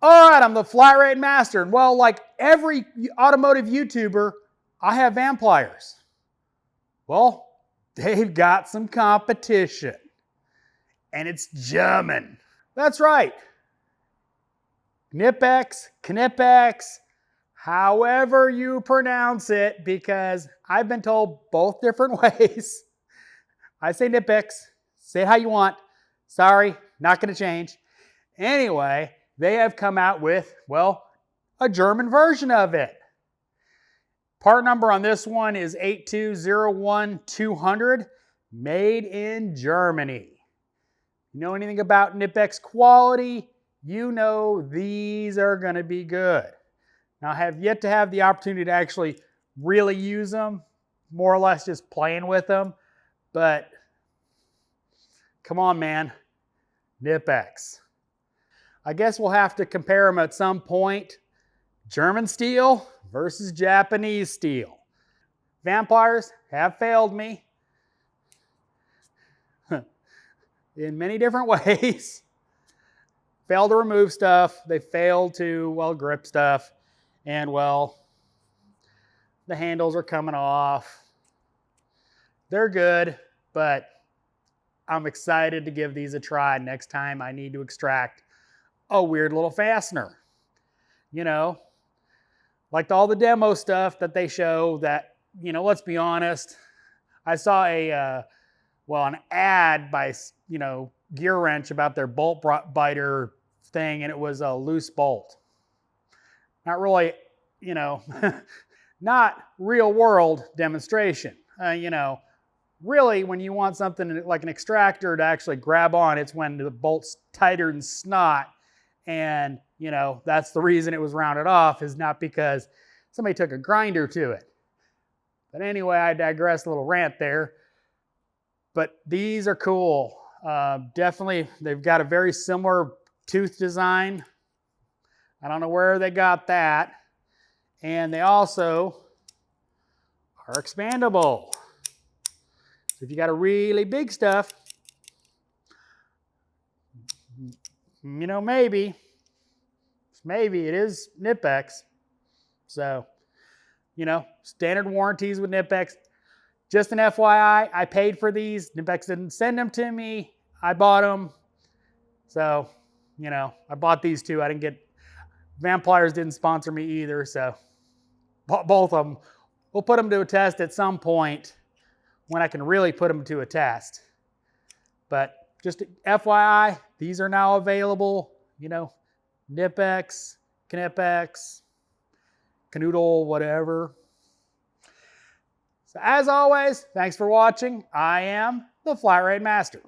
All right, I'm the flat rate master. And well, like every automotive YouTuber, I have Vampliers. Well, they've got some competition. And it's German. That's right. Knipex, Knipex, however you pronounce it, because I've been told both different ways. I say Knipex, say it how you want. Sorry, not going to change. Anyway, they have come out with, well, a German version of it. Part number on this one is 8201200, made in Germany. You know anything about Knipex quality? You know these are going to be good. Now, I have yet to have the opportunity to actually really use them, more or less just playing with them, but come on, man, Knipex. I guess we'll have to compare them at some point. German steel versus Japanese steel. Vampliers have failed me in many different ways. Failed to remove stuff. They failed to, well, grip stuff. And, well, the handles are coming off. They're good, but I'm excited to give these a try next time I need to extract a weird little fastener. You know, like all the demo stuff that they show that, you know, let's be honest, I saw an ad by, Gear Wrench about their bolt biter thing, and it was a loose bolt. Not really, not real world demonstration. Really, when you want something like an extractor to actually grab on, it's when the bolt's tighter than snot. And, that's the reason it was rounded off, is not because somebody took a grinder to it. But anyway, I digress, a little rant there. But these are cool. Definitely, they've got a very similar tooth design. I don't know where they got that. And they also are expandable. So if you got a really big stuff, maybe it is Knipex. So, standard warranties with Knipex. Just an FYI, I paid for these. Knipex didn't send them to me. I bought them. So, I bought these two. I didn't get, Vampliers didn't sponsor me either. So, both of them. We'll put them to a test at some point when I can really put them to a test. But just FYI, these are now available. Knipex, Knipex, Canoodle, whatever. So as always, thanks for watching. I am the Flat Rate Master.